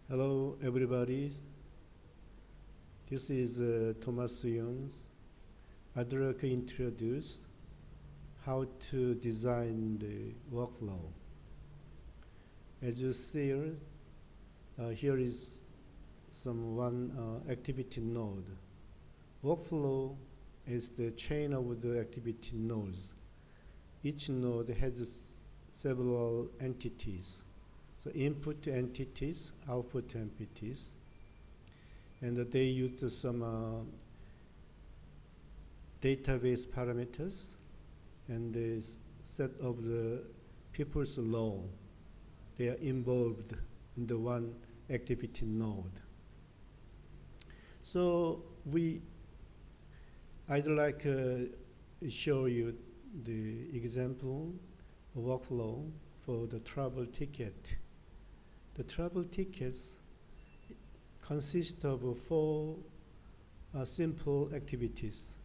Hello, everybody. This is Thomas Yoon. I'd like to introduce how to design the workflow. As you see here is one activity node. Workflow is the chain of the activity nodes. Each node has several entities. So input entities, output entities, and they use some database parameters and the set of the people's role. They are involved in the one activity node. So I'd like to show you the example workflow for the travel ticket. The travel tickets consist of four simple activities.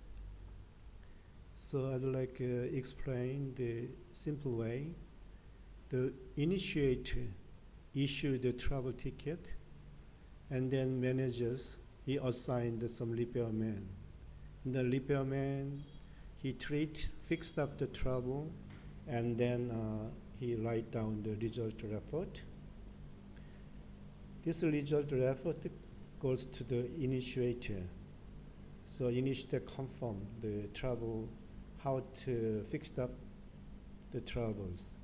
So I'd like to explain the simple way. The initiator issued the travel ticket, and then managers, he assigned some repairman. And the repairman, he fixed up the trouble, and then he write down the result report. This result report goes to the initiator. So initiator confirm the trouble, how to fix up the troubles.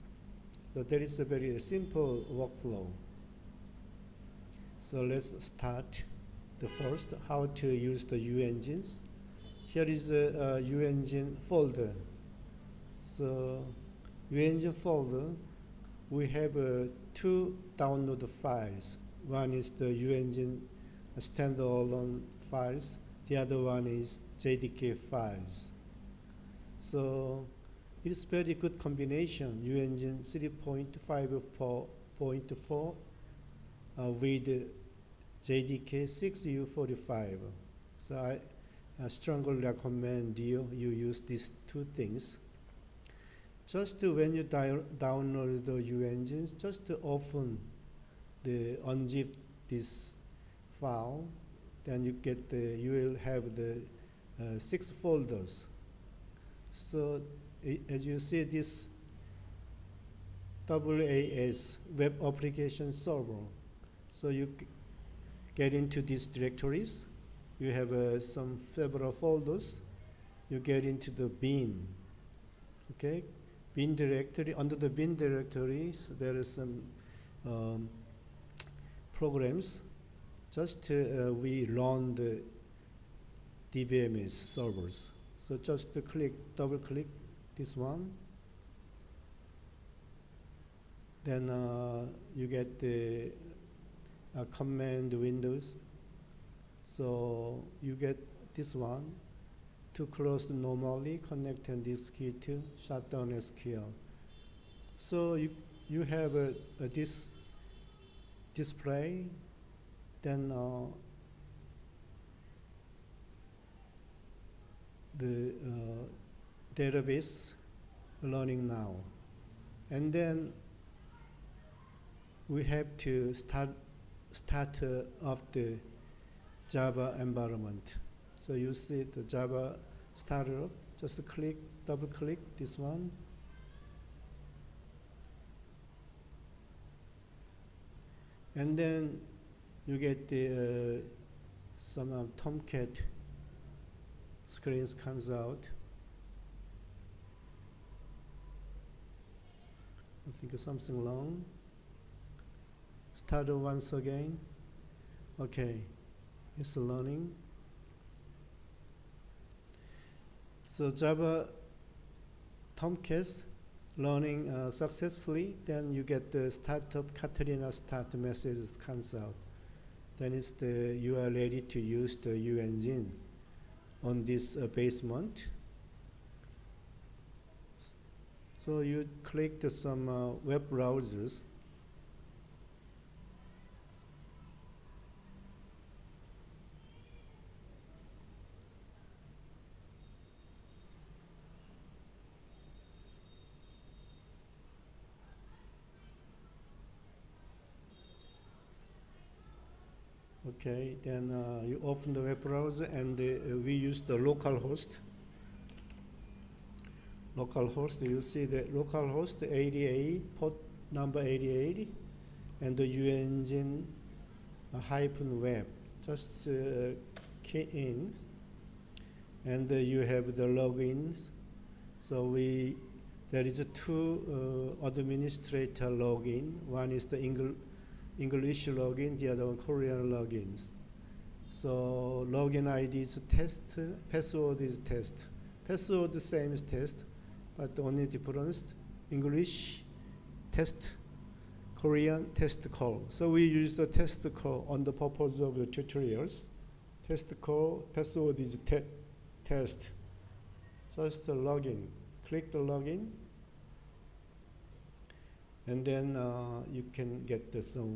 So that is a very simple workflow. So let's start the first, how to use the UEngines. Here is a UEngine folder. So UEngine folder, we have two download files. One is the UEngine standalone files. The other one is JDK files. So it's very good combination, UEngine 3.54.4 with JDK 6U45. So I strongly recommend you use these two things. Just when you download the UEngines, just open unzip this file, then you will have the 6 folders. So as you see, this WAS, Web Application Server. So you get into these directories. You have several folders. You get into the bin. Okay, bin directory. Under the bin directories, there is some programs. Just we run the DBMS servers. So just double click this one. Then you get the command windows. So you get this one to close normally, connect and this key to shut down SQL. So you have this display, then the database running now, and then we have to start of the Java environment. So you see the Java startup. Just double click this one. And then you get some Tomcat screens comes out. I think something wrong. Start once again. Okay, it's learning. So Java Tomcat learning successfully, then you get the startup Katerina start message comes out. Then you are ready to use the UEngine on this basement. So you click some web browsers. Okay, then you open the web browser and we use the local host. Local host, you see the local host 88, port number 88, and the uengine hyphen web. Just key in, and you have the logins. So there is a two administrator login. One is the English login, the other one Korean logins. So login ID is test, password is test. Password the same as test, but the only difference, English test, Korean test call. So we use the test call on the purpose of the tutorials. Test call, password is test. Just the login. Click the login, and then you can get some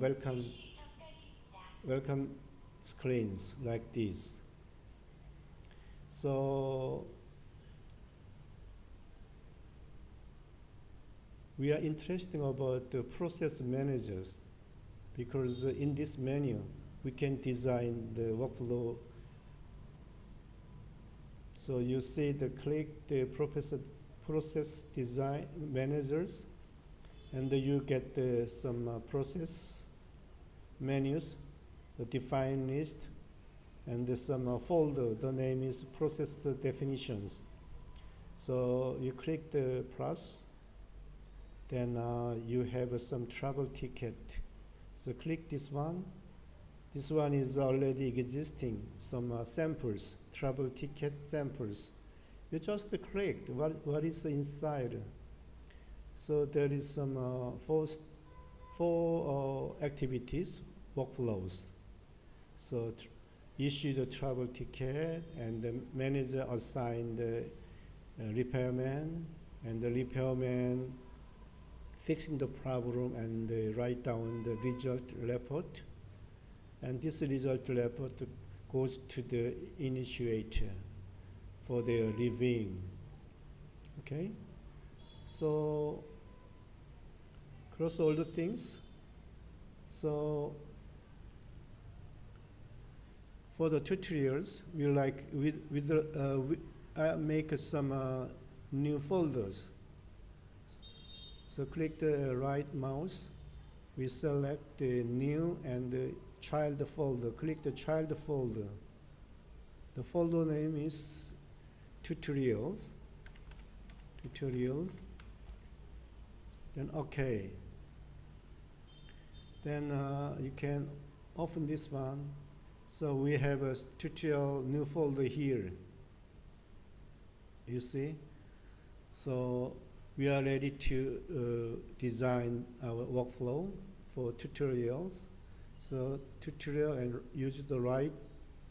welcome screens like this. So we are interested about the process managers, because in this menu we can design the workflow. So you see click the process design managers, and you get some process menus, the define list, and some folder. The name is process definitions. So you click the plus, then you have some travel ticket. So click this one. This one is already existing, some samples, travel ticket samples. You just click what is inside. So there is some four activities, workflows. So issue the travel ticket, and the manager assign the repairman, and the repairman fixing the problem and write down the result report. And this result report goes to the initiator for their reviewing. Okay? So cross all the things. So for the tutorials, I make some new folders. So click the right mouse. We select the new and the child folder. Click the child folder. The folder name is tutorials. Then OK. Then you can open this one. So we have a tutorial new folder here. You see? So we are ready to design our workflow for tutorials. So tutorial, and use the right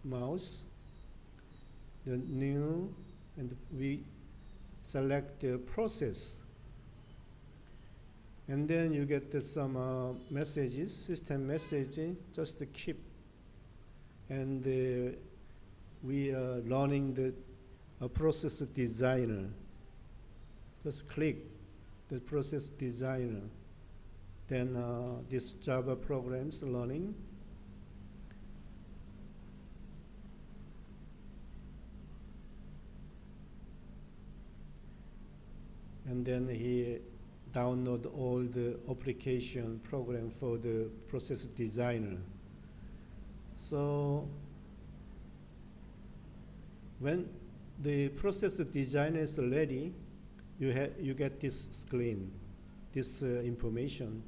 mouse, the new, and we select the process. And then you get some messages, system messages, just keep. And we are learning the process designer. Just click the process designer. Then this Java programs learning. And then he download all the application program for the process designer. So when the process designer is ready, you get this screen, this information.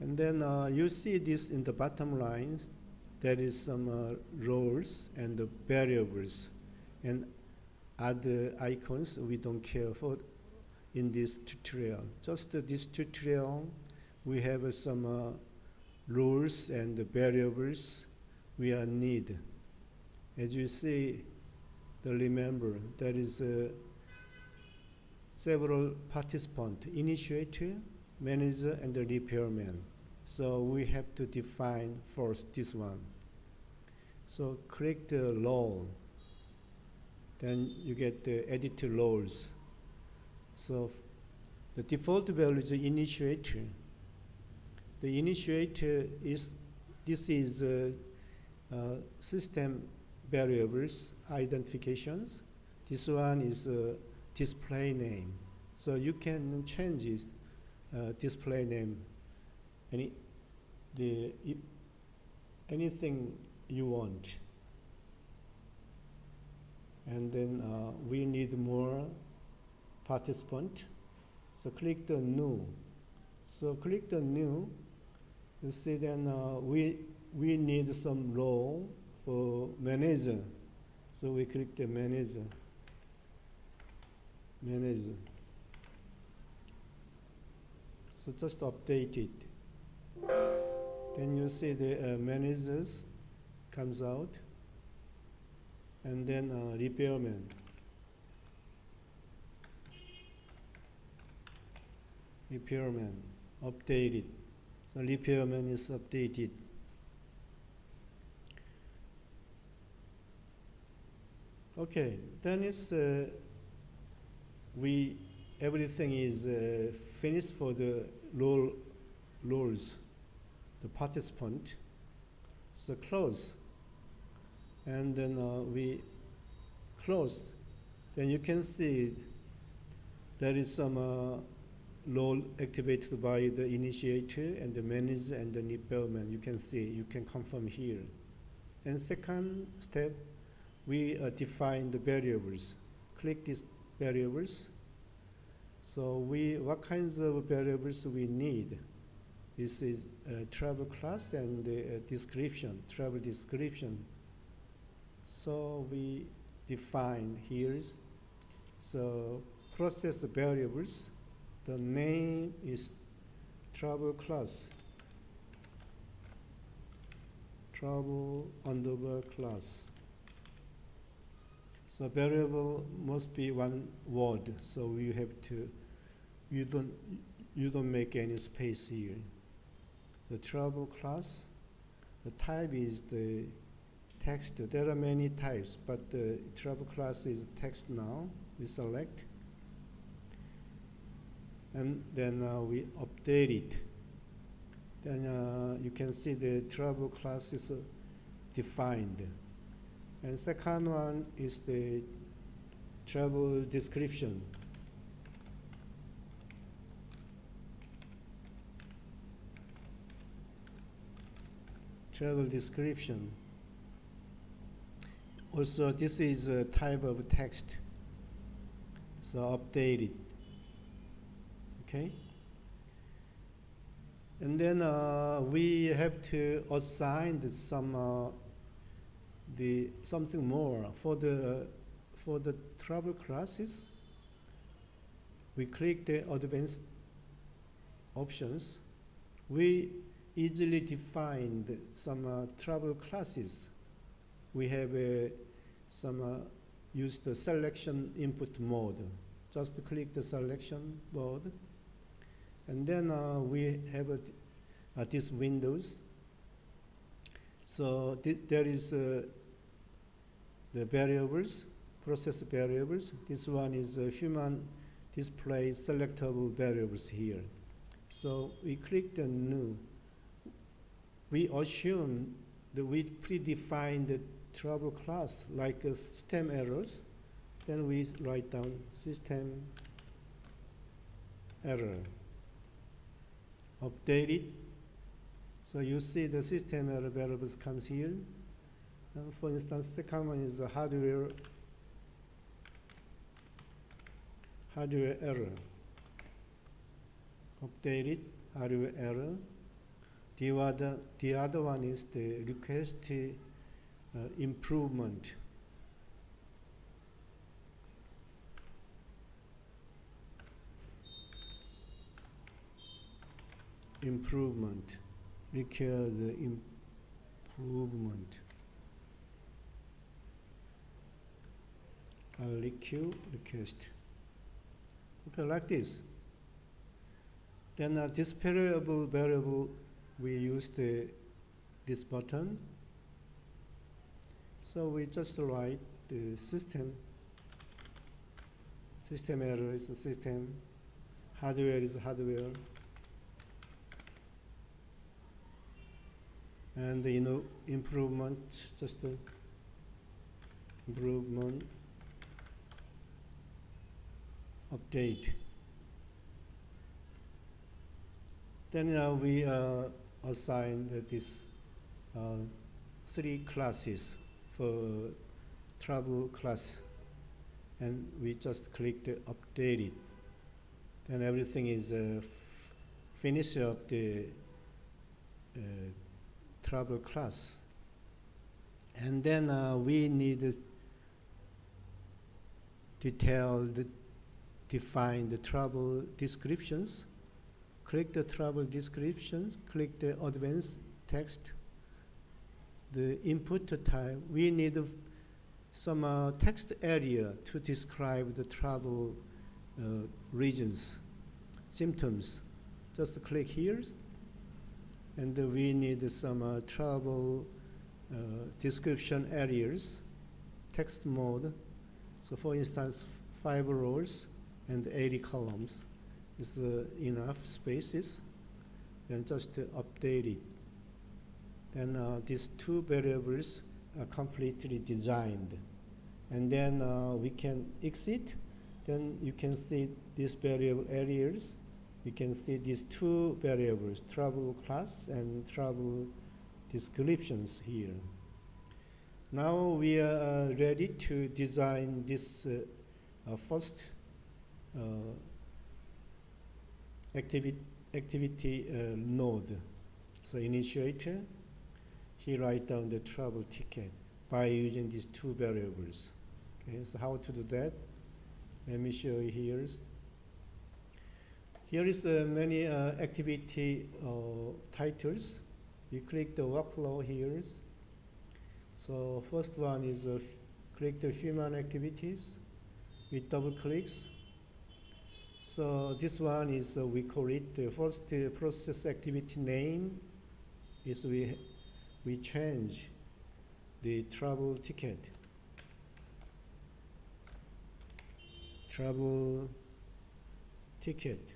And then you see this in the bottom lines. There is some roles and the variables and other icons we don't care for in this tutorial. Just this tutorial, we have some rules and variables we need. As you see, remember there is several participants: initiator, manager, and the repairman. So we have to define first this one. So click the role. Then you get the edit roles. So the default value is the initiator. the initiator is this is system variables identifications. This one is display name. So you can change it, display name, anything you want. And then we need more participant. So click the new. So click the new. You see then we need some role for manager. So we click the manager. Manager. So just update it. Then you see the managers comes out. And then repairman. Repairman, updated. So repairman is updated. Okay, then it's everything is finished for the roles, the participant. So close. And then we closed. Then you can see there is some role activated by the initiator and the manager and the repairman. You can see, you can confirm here. And second step, we define the variables. Click these variables. So what kinds of variables we need? This is travel class and description, travel description. So we define here. So process variables. The name is travel class. Travel underbar class. So variable must be one word. So you have to. You don't make any space here. The travel class. The type is the text. There are many types, but the travel class is text now. We select. And then we update it. Then you can see the travel class is defined. And second one is the travel description. Travel description. Also, this is a type of text. So update it. Okay. And then we have to assign something more for the travel classes. We click the advanced options. We easily defined some travel classes. We have use the selection input mode. Just click the selection mode. And then we have these windows. So there is the variables, process variables. This one is human display selectable variables here. So we click the new. We assume that we predefine the travel class like system errors. Then we write down system error. Update it. So you see the system error variables comes here. For instance, second one is hardware error. Update it, hardware error. The other one is the request improvement. Improvement. Require the improvement. Request. Okay, like this. Then this variable, we use this button. So we just write the system. System error is a system. Hardware is hardware. and improvement, just improvement update. Then we assign these 3 classes for travel class, and we just click the update it. Then everything is finish up the travel class, and then we need define the travel descriptions. Click the travel descriptions, click the advanced text. The input type, we need some text area to describe the travel regions, symptoms. Just click here, and we need some travel description areas, text mode. So for instance, 5 rows and 80 columns is enough spaces. Then just update it. Then these 2 variables are completely designed. And then we can exit. Then you can see these variable areas. You can see these 2 variables, travel class and travel descriptions here. Now we are ready to design this first activity node. So initiator, he write down the travel ticket by using these 2 variables. Okay, so how to do that? Let me show you here. Here is many activity titles. You click the workflow here. So first one is click the human activities with double clicks. So this one is we call it the first process activity name is we change the travel ticket. Travel ticket.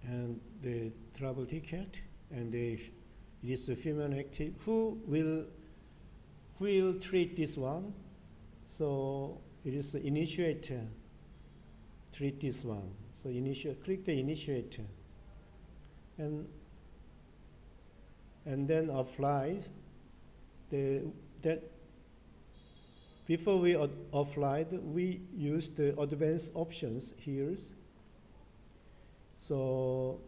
And the travel ticket, and it is a human active who will treat this one. So it is the initiator treat this one. So click the initiator, and then apply that. Before we applied, we use the advanced options here. So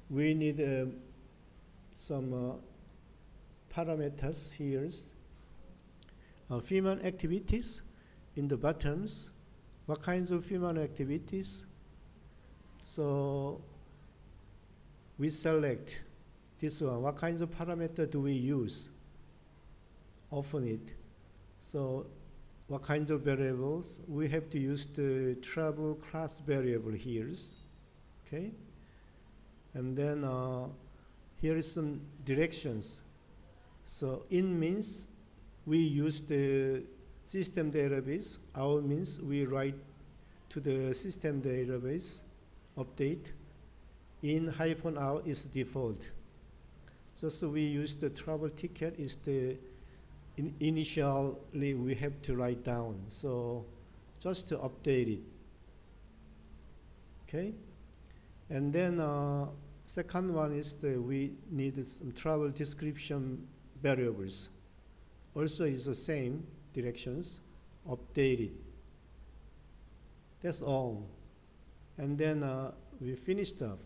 we need some parameters here. Human activities in the buttons. What kinds of human activities? So we select this one. What kinds of parameter do we use? Open it. So what kinds of variables? We have to use the travel class variable here. Okay? And then here is some directions. So in means we use the system database. Out means we write to the system database update. In -out is default. So we use the travel ticket is the initially we have to write down. So just to update it. Okay? And then second one is we need some travel description variables. Also is the same directions, update it. That's all. And then we finished up.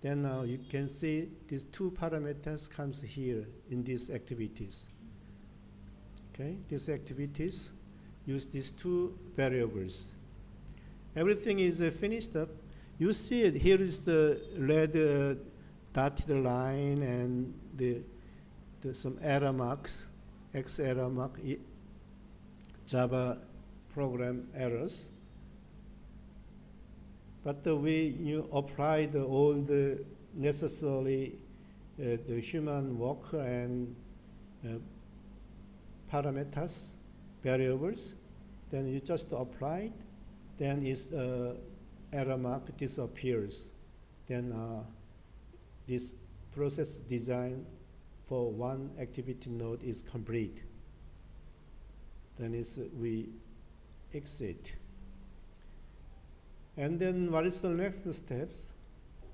Then you can see these 2 parameters comes here in these activities. Okay, these activities use these 2 variables. Everything is finished up. You see it here is the red dotted line and some error marks, X error mark, Java program errors. But we applied all the necessary the human worker and parameters variables. Then you just apply it. Then its error mark disappears. Then this process design for one activity node is complete. Then we exit. And then what is the next steps?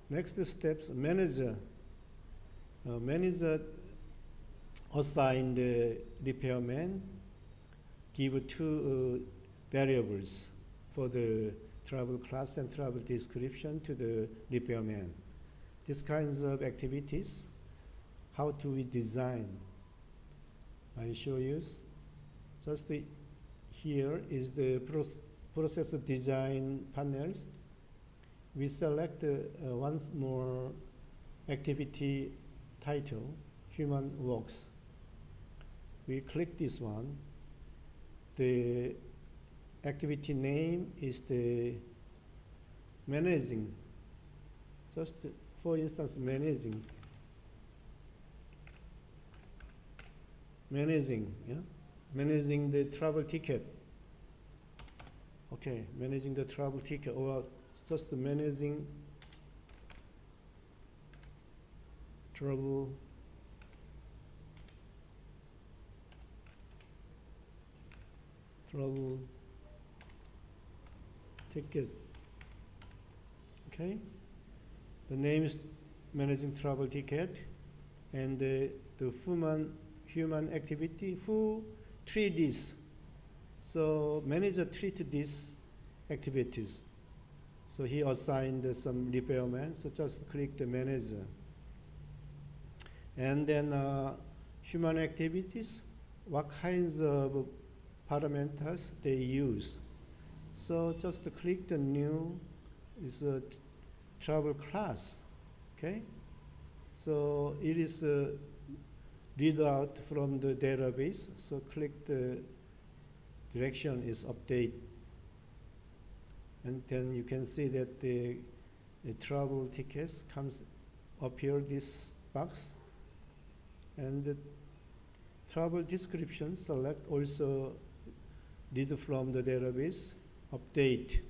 Next steps, manager assign the repairman, give two variables for the travel class and travel description to the repairman. These kinds of activities, how do we design? I show you. Just here is the process design panels. We select once more activity title, human works. We click this one. The activity name is the managing. Just for instance, managing, yeah? Managing the travel ticket. Okay, managing the travel ticket, or just managing travel ticket. Okay, the name is managing travel ticket, and the human activity, who treat this. So manager treat these activities. So he assigned some repairman, so just click the manager. And then human activities, what kinds of parameters they use. So just click the new, is a travel class, okay? So it is read out from the database, so click the direction is update. And then you can see that the travel tickets comes up here, this box. And the travel description select also read from the database, update.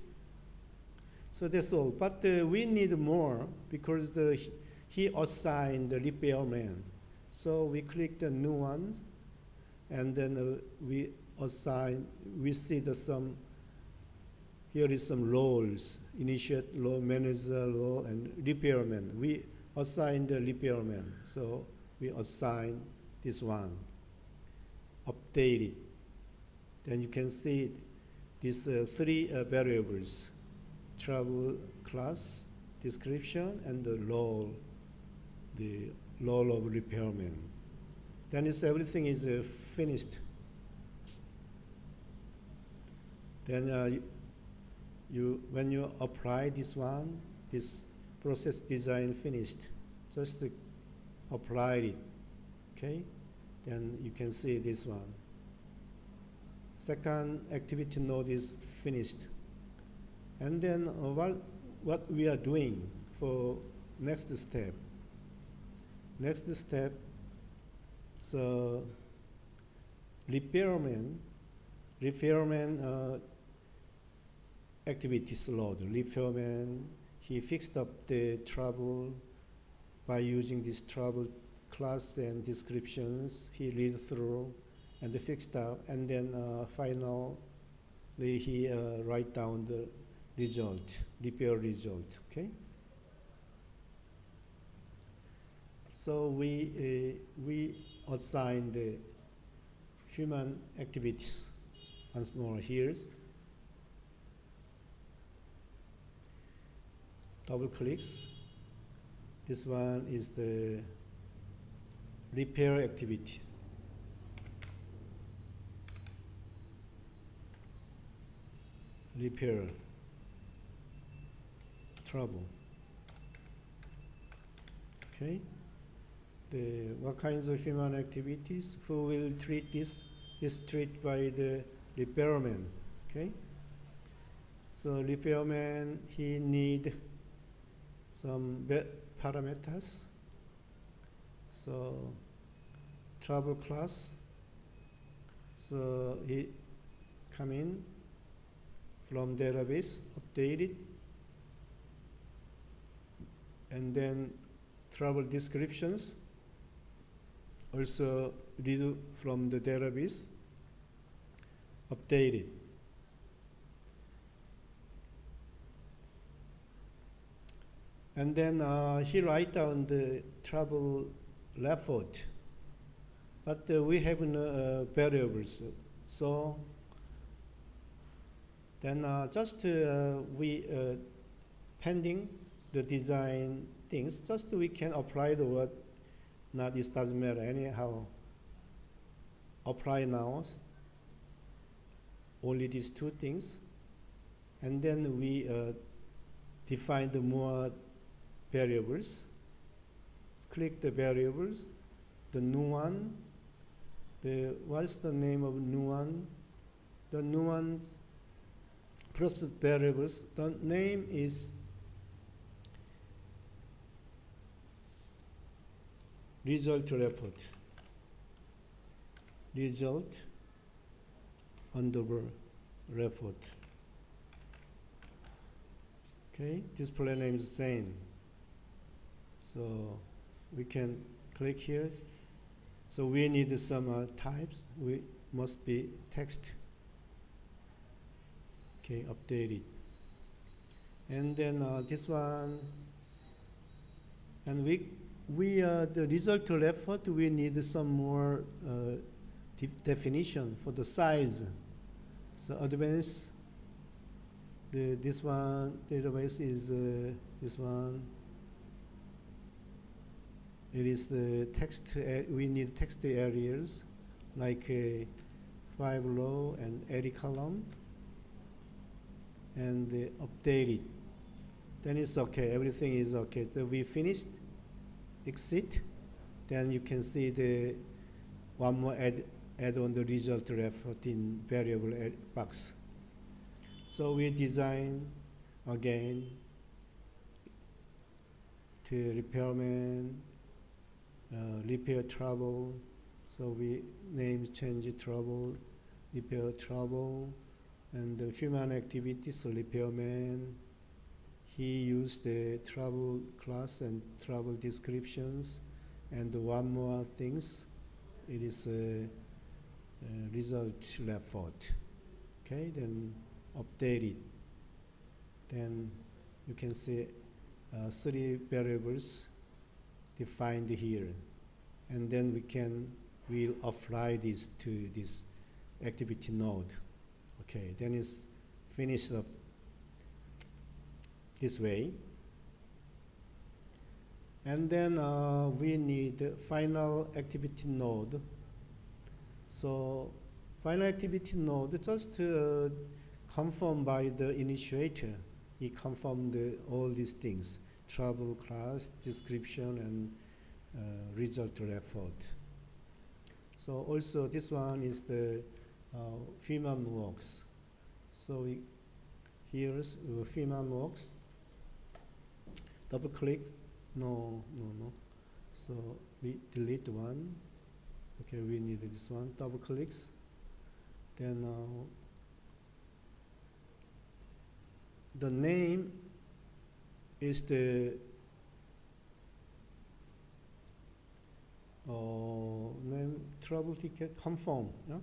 So that's all. But we need more because he assigned the repairman. So we click the new ones, and then we assign. We see here is some roles: initiate role, manager role, and repairman. We assign the repairman. So we assign this one, update it. Then you can see these three variables: travel class, description, and the role of repairman. Then everything is finished. Then when you apply this one, this process design finished, just apply it, okay? Then you can see this one. Second activity node is finished. And then what we are doing for next step. Next step, so repairman activities load. Repairman, he fixed up the travel by using this travel class and descriptions. He read through and fixed up, and then finally he write down the result, repair result. Okay. So we assign the human activities once more. Here's double clicks. This one is the repair activities. Repair, trouble. Okay. What kinds of human activities? Who will treat this? This treated by the repairman. Okay. So repairman, he need some parameters. So travel class. So come in from database, update it, and then travel descriptions also read from the database, update it. And then he write down the travel effort, but we have no variables. So then just we pending the design things, just we can apply the word. Not this doesn't matter anyhow. Apply now. Only these two things, and then we define the more variables. Click the variables, the new one. What's the name of new one? The new one's process variables. The name is result report. Result underbar report. Okay, display name is the same. So we can click here. So we need some types. We must be text. Okay, update it. And then this one. And we the result report, we need some more definition for the size. So advanced, this one database is this one. It is the text. We need text areas like 5 row and 80 column, and update it. Then it's okay. Everything is okay. So we finished. Exit. Then you can see the one more add on the result report in variable box. So we design again to repairman, repair trouble. So we name change trouble, repair trouble, and the human activities, so repairman. He used the trouble class and trouble descriptions, and one more things. It is a result report. Okay, then update it. Then you can see 3 variables defined here, and then we'll apply this to this activity node. Okay, then it's finished up this way. And then we need final activity node. So final activity node just confirmed by the initiator. He confirmed all these things: trouble class, description, and result report. So also this one is the human works. So here's human works. Double click. No. So we delete one. Okay, we need this one. Double clicks. Then the name is the name trouble ticket confirm. Yeah?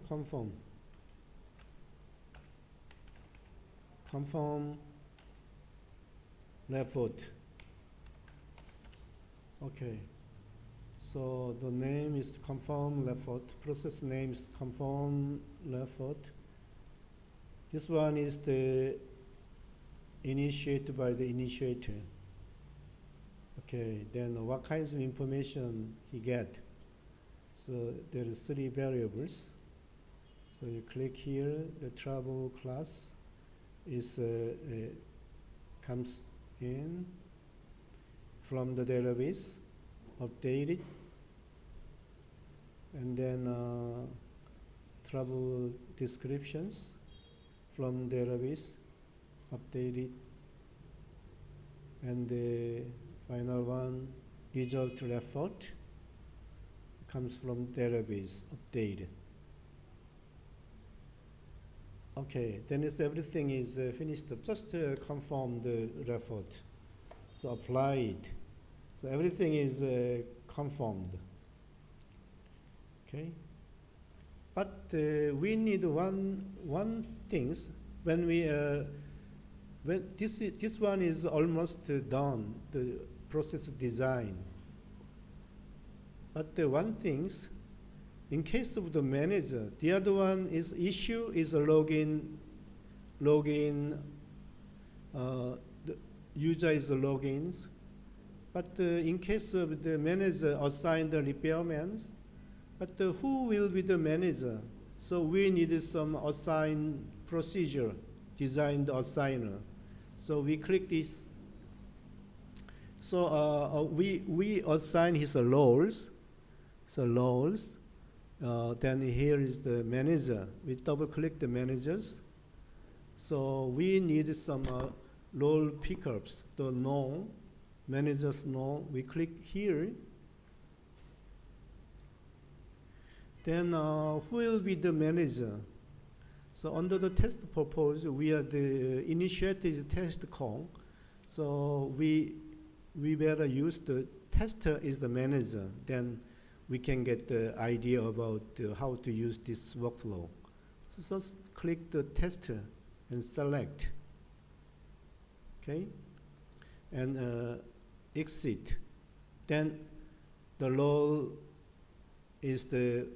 Confirm report. Okay, so the name is confirm report. Process name is confirm report. This one is the initiated by the initiator. Okay, then what kinds of information he get? So there is 3 variables. So you click here. The trouble class is comes in from the database, update it, and then trouble descriptions from database, update it, and the final one, result report, comes from database, updated. Okay, then it's everything is finished. Just confirm the report. So apply it. So everything is confirmed. Okay. But we need one things when we when this one is almost done, the process design. But the one things, in case of the manager, the other one is issue is a login. The user is a logins. But in case of the manager assign the repairmans, but who will be the manager? So we need some assign procedure, design the assigner. So we click this. So we assign his roles. So roles. Then here is the manager. We double click the managers. So we need some role pickups. The no, managers no. We click here. Then who will be the manager? So under the test purpose, we are the initiated test call. So we better use the tester is the manager. Then we can get the idea about how to use this workflow. So just click the tester and select. Okay, and exit. Then the role is the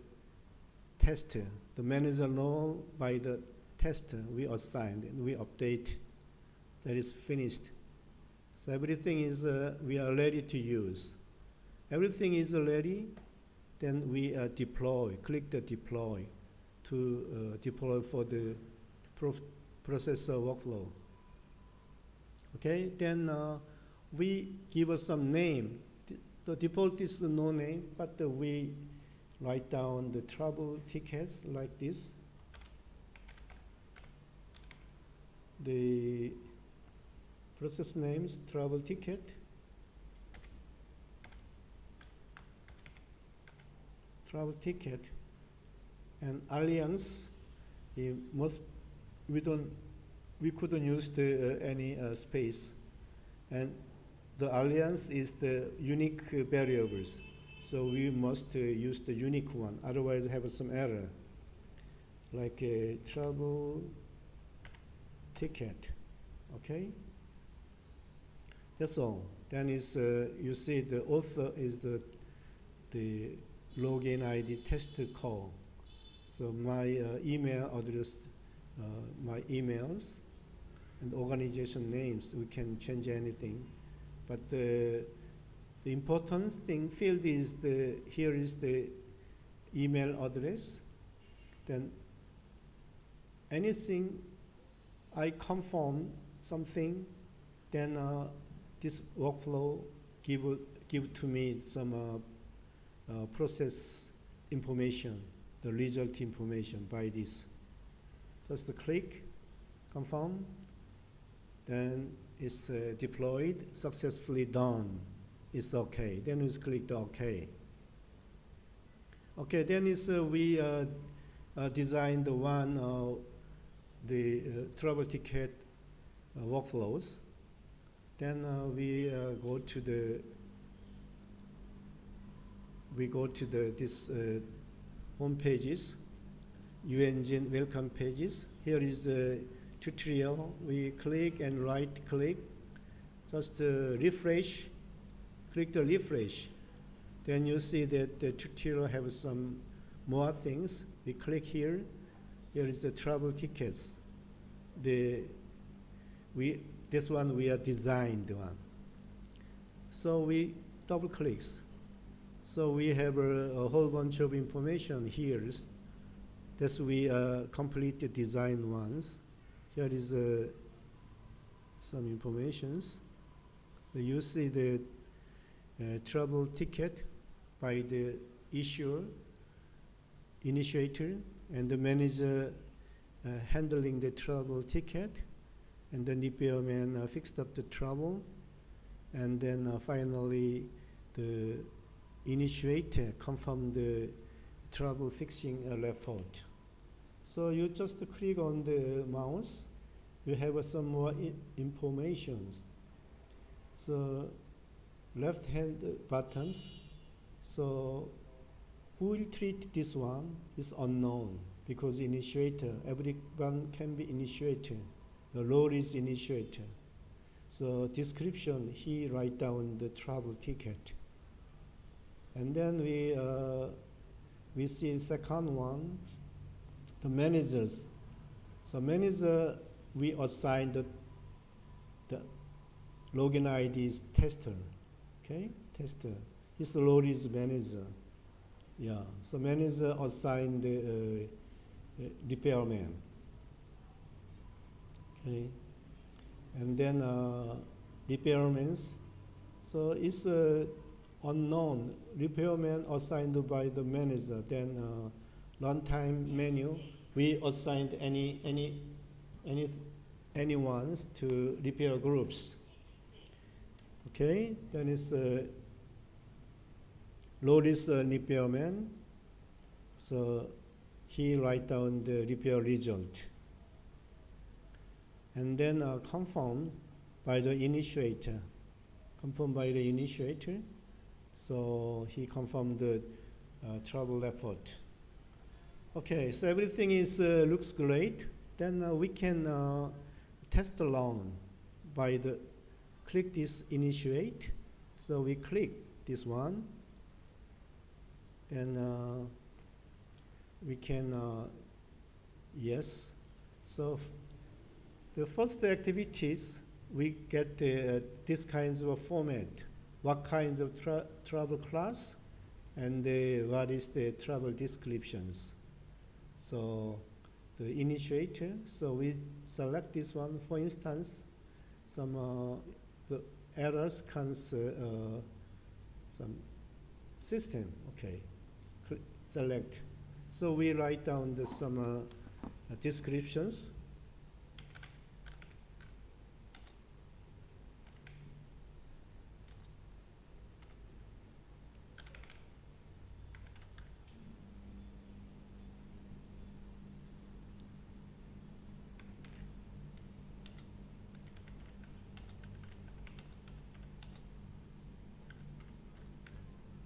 tester. The manager role by the tester we assigned and we update. That is finished. So everything is we are ready to use. Everything is ready. Then we deploy. Click the deploy to deploy for the processor workflow. Okay. Then we give us some name. The default is no name, but we write down the trouble tickets like this. The process names, trouble ticket, and alliance. We couldn't use any space, and the alliance is the unique variables. So we must use the unique one, otherwise have some error. Like a trouble ticket, okay? That's all. Then is you see the author is the login ID test call. So my email address, my emails, and organization names. We can change anything, but the important thing field is here is the email address. Then anything I confirm something, then this workflow give to me some process information, the result information by this. Just click, confirm, then it's deployed, successfully done. It's okay. Then we click the OK. Okay, then is we design the one the trouble ticket workflows. Then we go to this home pages, Engine welcome pages. Here is the tutorial. We click and right click, just refresh. Click the refresh. Then you see that the tutorial has some more things. We click here. Here is the travel tickets. This one we are designed one. So we double clicks. So we have a whole bunch of information here. That's we complete the design ones. Here is some informations. So you see the trouble ticket by the issuer, initiator, and the manager handling the trouble ticket, and the repairman fixed up the trouble, and then finally the initiator confirmed the trouble fixing report. So you just click on the mouse. You have some more information. So left hand buttons. So who will treat this one is unknown because initiator, everyone can be initiator. The role is initiator. So description, he write down the travel ticket. And then we see second one, the managers. So manager, we assign the login ID is tester. Okay, tester. His role is manager. Yeah, so manager assign the repairman. Okay, and then repairmans. So it's unknown. Repairman assigned by the manager. Then runtime menu, we assigned anyone to repair groups. Okay, then it's role is repairman. So he write down the repair result. And then confirm by the initiator. Confirmed by the initiator. So he confirmed the travel effort. Okay, so everything is looks great. Then we can test alone by the click this initiate. So we click this one. Then we can yes. So the first activities we get this kinds of format. What kinds of travel class and what is the travel descriptions. So the initiator, so we select this one. For instance, some the errors comes some system. Okay, select. So we write down some descriptions.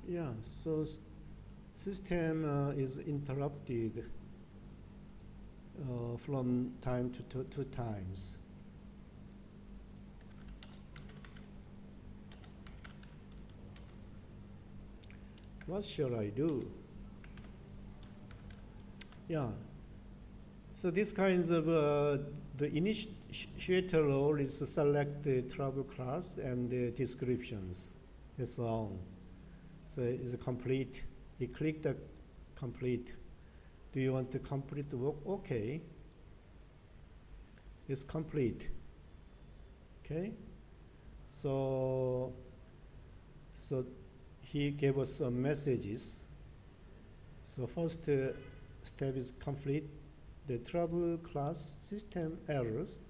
Yeah, so system is interrupted from time to two times. What shall I do? Yeah, so these kinds of the initiator role is to select the travel class and the descriptions. That's all. So it's complete. You click the complete. Do you want to complete the work? Okay. It's complete. Okay. So he gave us some messages. So first step is complete. The travel class system errors.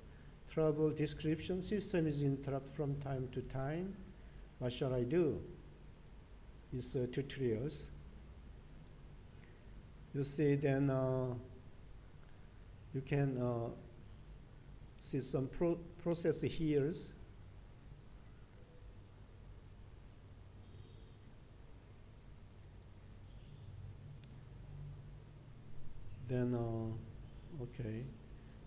Travel description system is interrupt from time to time. What shall I do? Is tutorials. You see, then you can see some process here. Then okay,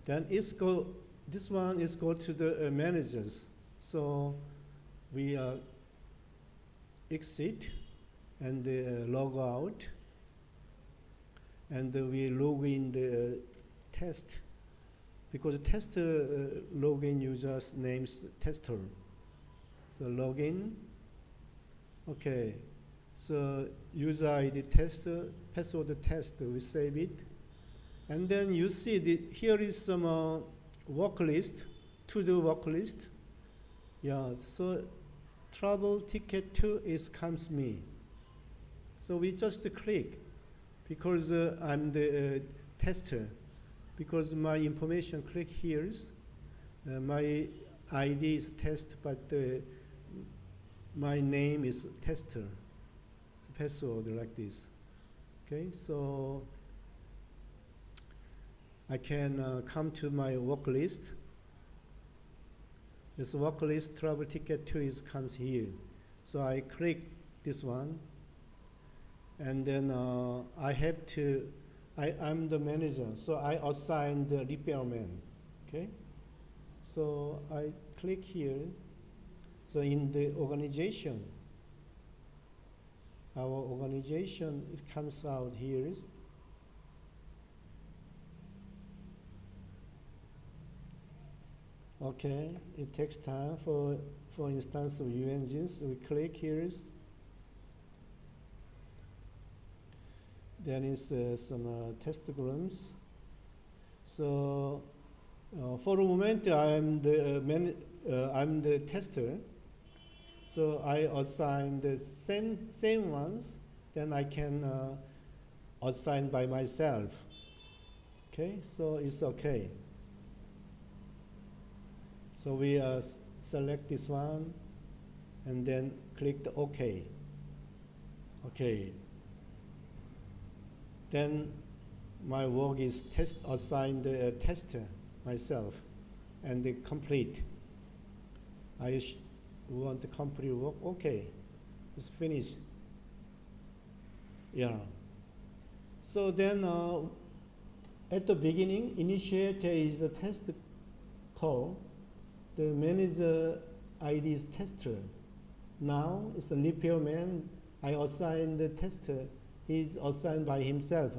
then it's go. This one is go to the managers. So we exit and log out, and we log in the test, because test login users names tester. So login. Okay, so user ID test, password test, we save it. And then you see here is some work list, to-do work list. Yeah, so travel ticket 2 comes me. So we just click, because I'm the tester, because my information click here. My ID is test, but my name is tester. It's password like this. Okay, so I can come to my work list. This work list travel ticket 2 comes here. So I click this one, and then I'm the manager, so I assign the repairman. Okay, so I click here. So in the organization, our organization, it comes out here. Okay, it takes time for instance of U engines. We click here. Then is some test grooms. So for the moment, I'm the tester. So I assign the same ones. Then I can assign by myself. Okay, so it's okay. So we select this one, and then click the OK. Okay. Then my work is assign the tester myself, and the complete. I want the complete work. Okay, it's finished. Yeah. So then at the beginning, initiator is a test call. The manager ID is tester. Now it's a repairman. I assign the tester. He's assigned by himself.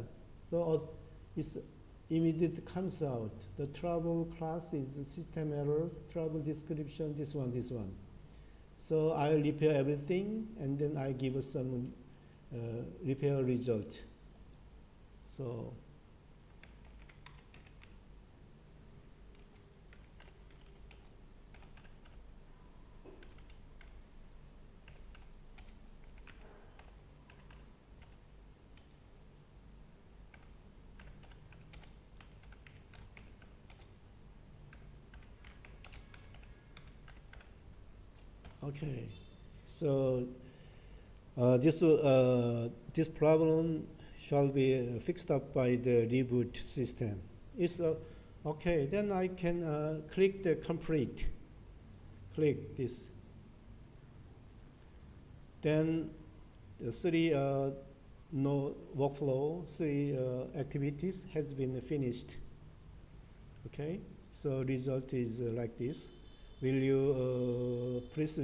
So it's immediately comes out. The trouble class is system errors, trouble description, this one. So I repair everything, and then I give some repair result. So okay, so this problem shall be fixed up by the reboot system. It's okay. Then I can click the complete. Click this. Then the three no workflow, three activities has been finished. Okay, so result is like this. Will you please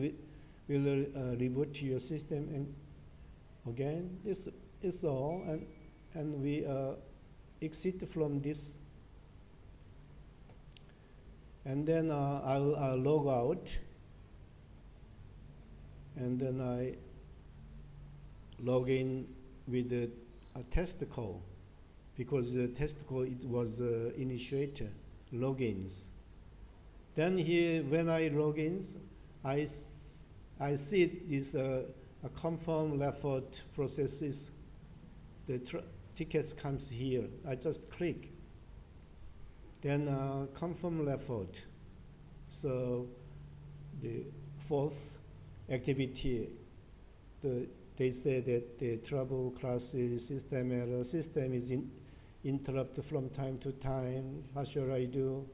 reboot your system and again? This is all, and we exit from this, and then I'll log out, and then I log in with the test call, because the test call it was initiator logins. Then here, when I log in, I see this a confirm effort processes. The tickets comes here. I just click. Then confirm effort. So the fourth activity, they say that the trouble class is system error. System is interrupted from time to time. What shall I do?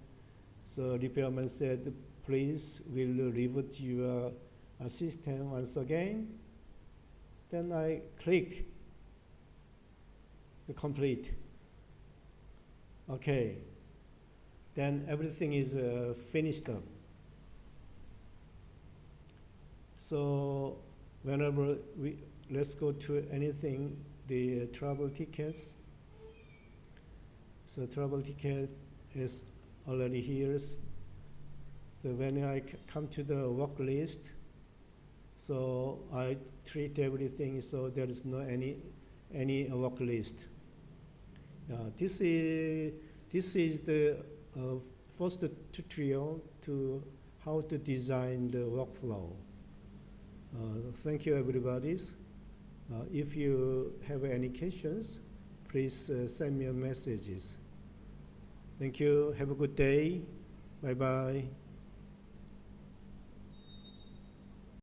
So repairman said, please, we'll reboot your system once again. Then I click the complete. Okay. Then everything is finished up. So whenever let's go to anything, the travel tickets. So travel ticket is already here. When I come to the work list, so I treat everything so there is no any work list. This is the first tutorial to how to design the workflow. Thank you, everybody. If you have any questions, please send me messages. Thank you. Have a good day. Bye-bye.